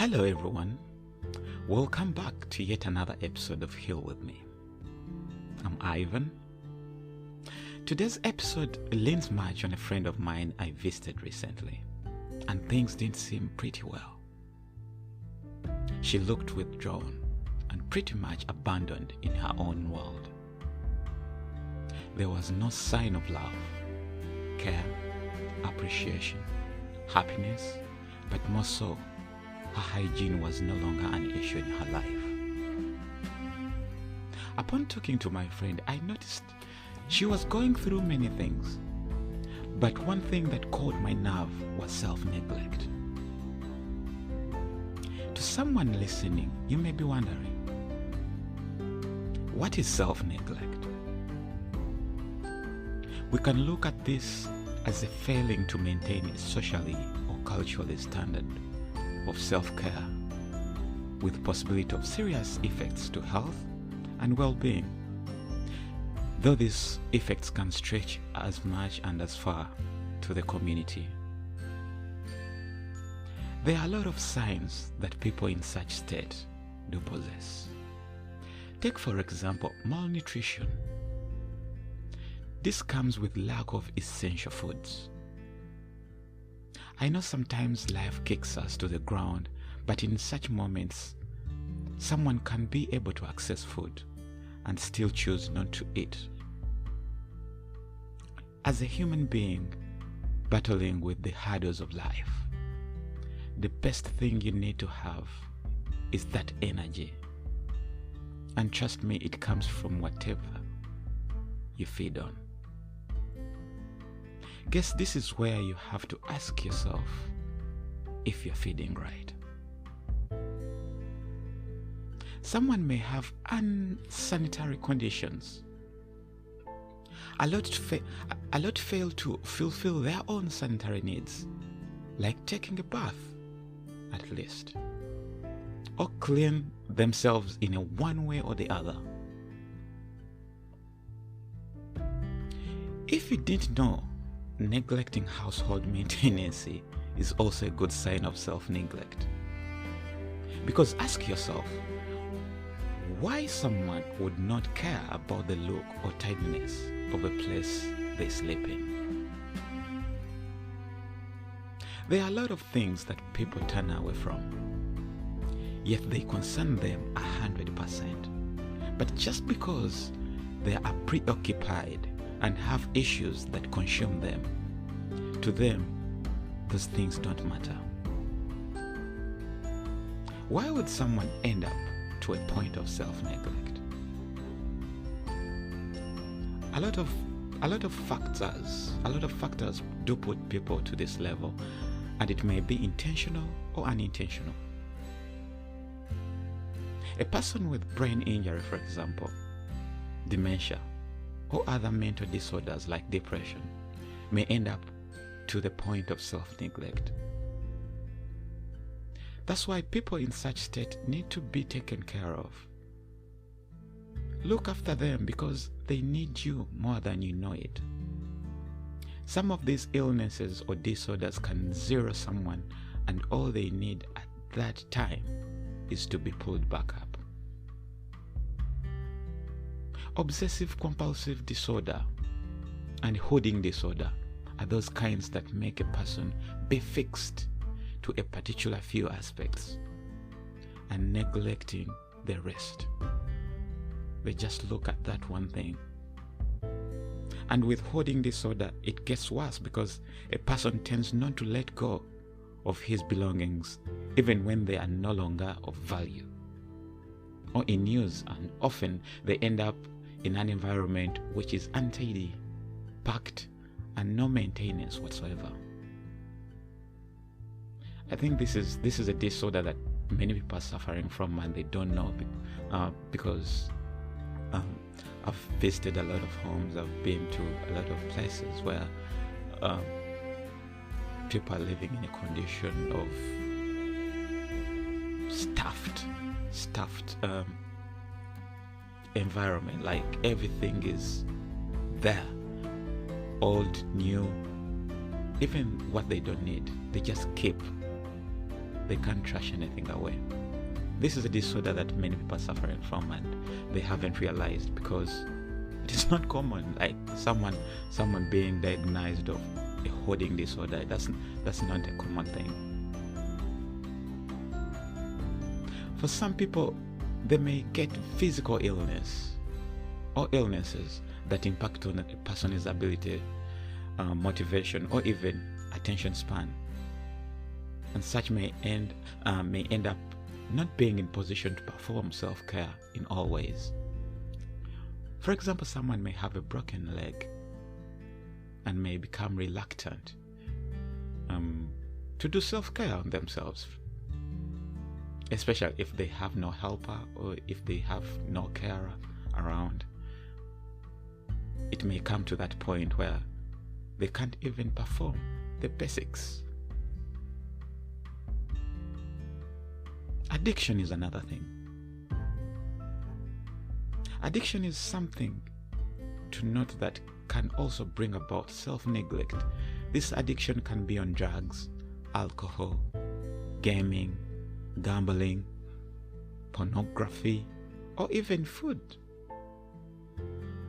Hello everyone, welcome back to yet another episode of Heal With Me. I'm Ivan. Today's episode leans much on a friend of mine I visited recently, and things didn't seem pretty well. She looked withdrawn and pretty much abandoned in her own world. There was no sign of love, care, appreciation, happiness, but more so, her hygiene was no longer an issue in her life. Upon talking to my friend, I noticed she was going through many things, but one thing that caught my nerve was self-neglect. To someone listening, you may be wondering, what is self-neglect? We can look at this as a failing to maintain a socially or culturally standard of self-care with possibility of serious effects to health and well-being, though these effects can stretch as much and as far to the community. There are a lot of signs that people in such state do possess. Take for example malnutrition. This comes with lack of essential foods. I know sometimes life kicks us to the ground, but in such moments, someone can be able to access food and still choose not to eat. As a human being battling with the hurdles of life, the best thing you need to have is that energy. And trust me, it comes from whatever you feed on. Guess this is where you have to ask yourself if you're feeding right. Someone may have unsanitary conditions. A lot fail to fulfill their own sanitary needs, like taking a bath, at least, or clean themselves in a one way or the other. If you didn't know, neglecting household maintenance is also a good sign of self-neglect. Because ask yourself, why someone would not care about the look or tidiness of a place they sleep in? There are a lot of things that people turn away from, yet they concern them 100%. But just because they are preoccupied and have issues that consume them, to them, those things don't matter. Why would someone end up to a point of self-neglect? A lot of factors do put people to this level, and it may be intentional or unintentional. A person with brain injury, for example, dementia, or other mental disorders like depression may end up to the point of self-neglect. That's why people in such state need to be taken care of. Look after them because they need you more than you know it. Some of these illnesses or disorders can zero someone, and all they need at that time is to be pulled back up. Obsessive compulsive disorder and hoarding disorder are those kinds that make a person be fixed to a particular few aspects and neglecting the rest. They just look at that one thing. And with hoarding disorder, it gets worse because a person tends not to let go of his belongings even when they are no longer of value or in use, and often they end up in an environment which is untidy, packed, and no maintenance whatsoever. I think this is a disorder that many people are suffering from and they don't know, because I've visited a lot of homes, I've been to a lot of places where people are living in a condition of stuffed environment, like everything is there, old, new, even what they don't need, they just keep they can't trash anything away. This is a disorder that many people are suffering from, and they haven't realized because it is not common. Like someone being diagnosed of a hoarding disorder, that's not a common thing. For some people, they may get physical illness or illnesses that impact on a person's ability, motivation, or even attention span, and such may end up not being in position to perform self-care in all ways. For example, someone may have a broken leg and may become reluctant to do self-care on themselves, especially if they have no helper or if they have no carer around. It may come to that point where they can't even perform the basics. Addiction is another thing. Addiction is something to note that can also bring about self-neglect. This addiction can be on drugs, alcohol, gaming, gambling, pornography, or even food,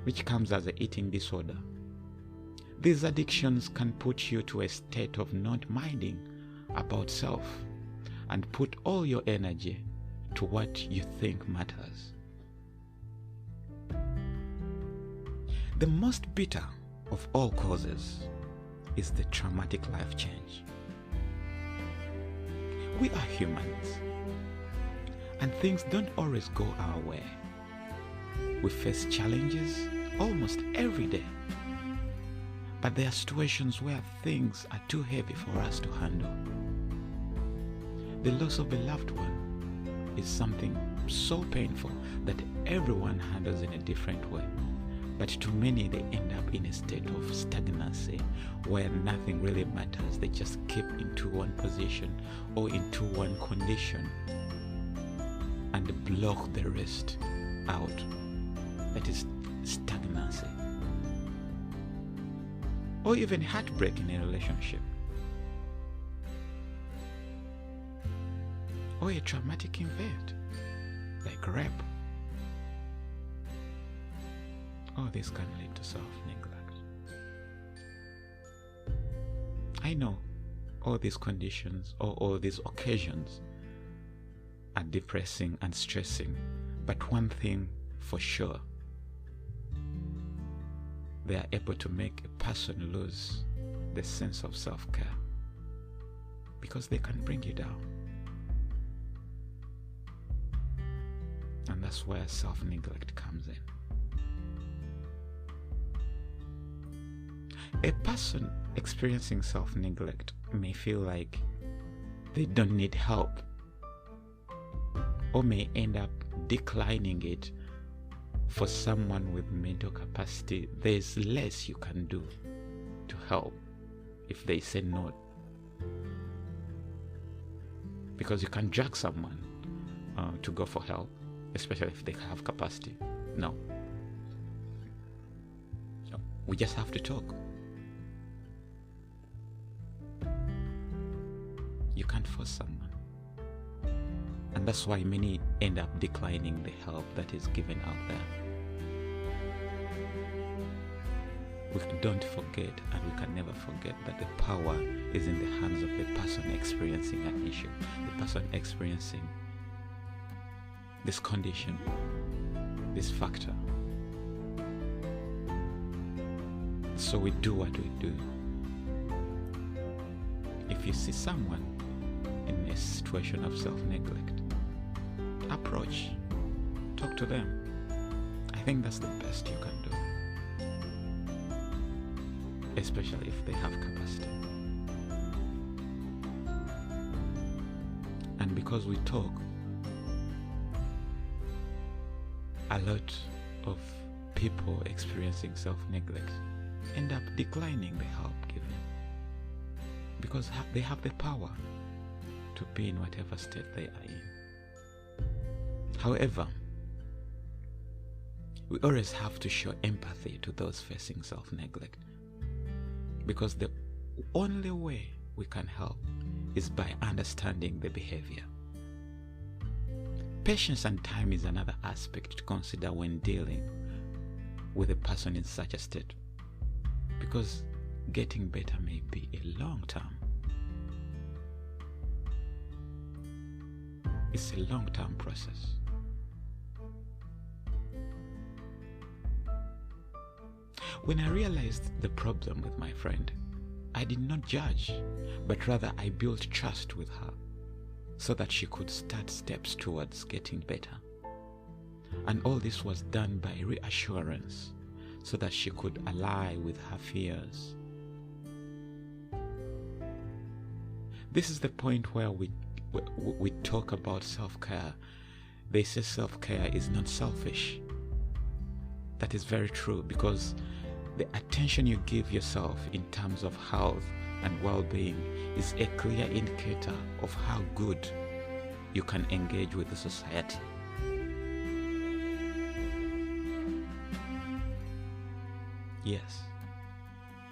which comes as an eating disorder. These addictions can put you to a state of not minding about self and put all your energy to what you think matters. The most bitter of all causes is the traumatic life change. We are humans, and things don't always go our way. We face challenges almost every day, but there are situations where things are too heavy for us to handle. The loss of a loved one is something so painful that everyone handles in a different way. But to many, they end up in a state of stagnancy where nothing really matters. They just keep into one position or into one condition and block the rest out. That is stagnancy. Or even heartbreak in a relationship. Or a traumatic event like rape. All this can lead to self-neglect. I know all these conditions or all these occasions are depressing and stressing, but one thing for sure, they are able to make a person lose the sense of self-care because they can bring you down. And that's where self-neglect comes in. A person experiencing self-neglect may feel like they don't need help, or may end up declining it. For someone with mental capacity, there's less you can do to help if they say no. Because you can drag someone to go for help, especially if they have capacity. No. We just have to talk. You can't force someone. And that's why many end up declining the help that is given out there. We don't forget, and we can never forget, that the power is in the hands of the person experiencing an issue, the person experiencing this condition, this factor. So we do what we do. If you see someone in a situation of self-neglect, approach, talk to them. I think that's the best you can do, especially if they have capacity. And because we talk, a lot of people experiencing self-neglect end up declining the help given because they have the power to be in whatever state they are in. However, we always have to show empathy to those facing self-neglect, because the only way we can help is by understanding the behavior. Patience and time is another aspect to consider when dealing with a person in such a state, because getting better may be a long term. It's a long-term process. When I realized the problem with my friend, I did not judge, but rather I built trust with her so that she could start steps towards getting better. And all this was done by reassurance so that she could ally with her fears. This is the point where we talk about self-care. They say self-care is not selfish. That is very true, because the attention you give yourself in terms of health and well-being is a clear indicator of how good you can engage with the society. Yes,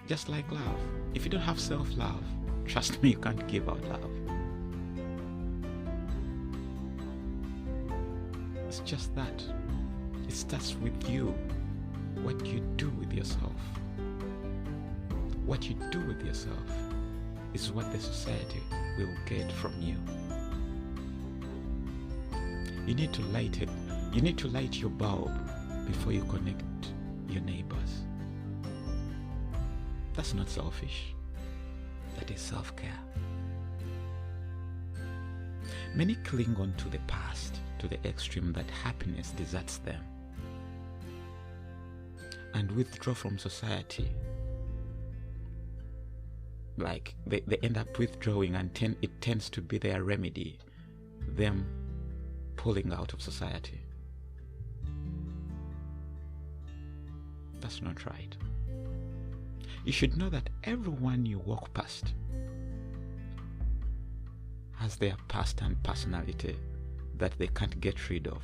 just like love. If you don't have self-love, trust me, you can't give out love. It's just that. It starts with you. What you do with yourself. What you do with yourself is what the society will get from you. You need to light it. You need to light your bulb before you connect your neighbors. That's not selfish. That is self-care. Many cling on to the past to the extreme that happiness deserts them and withdraw from society. Like they end up withdrawing, and it tends to be their remedy, them pulling out of society. That's not right. You should know that everyone you walk past has their past and personality that they can't get rid of,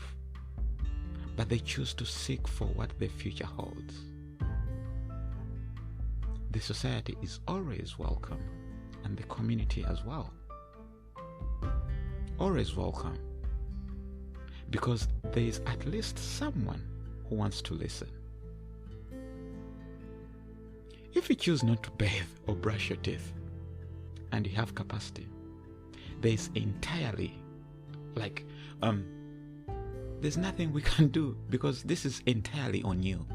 but they choose to seek for what the future holds. The society is always welcome, and the community as well. Always welcome, because there is at least someone who wants to listen. If you choose not to bathe or brush your teeth, and you have capacity, there is entirely, there's nothing we can do, because this is entirely on you.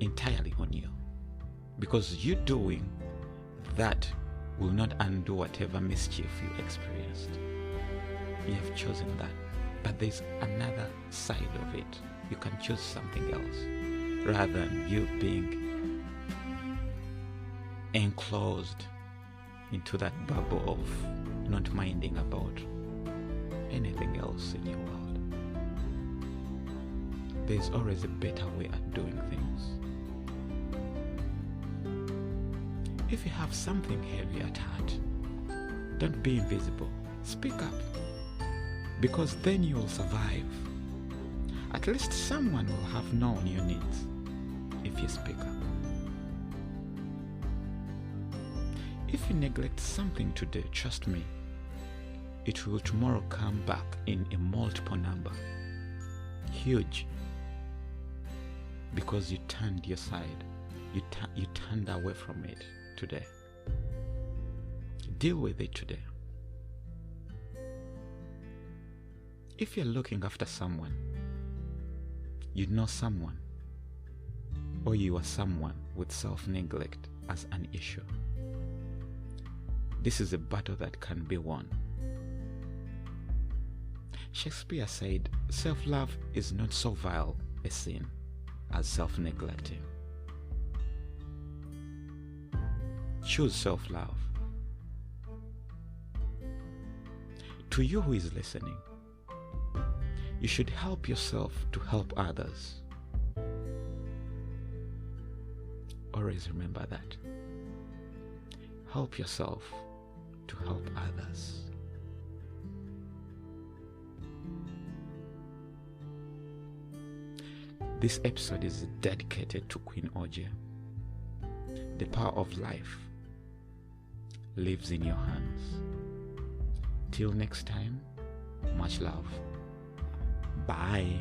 Entirely on you. Because you doing that will not undo whatever mischief you experienced. You have chosen that. But there's another side of it. You can choose something else, rather than you being enclosed into that bubble of not minding about anything else in your world. There's always a better way at doing things. If you have something heavy at heart, don't be invisible. Speak up, because then you will survive. At least someone will have known your needs if you speak up. If you neglect something today, trust me, it will tomorrow come back in a multiple number. Huge. Because you turned your side. You turned away from it today. Deal with it today. If you're looking after someone, you know someone, or you are someone with self-neglect as an issue, this is a battle that can be won. Shakespeare said, self-love is not so vile a sin as self-neglecting. Choose self-love. To you who is listening, you should help yourself to help others. Always remember that. Help yourself to help others. This episode is dedicated to Queen Oje. The power of life lives in your hands. Till next time, much love. Bye.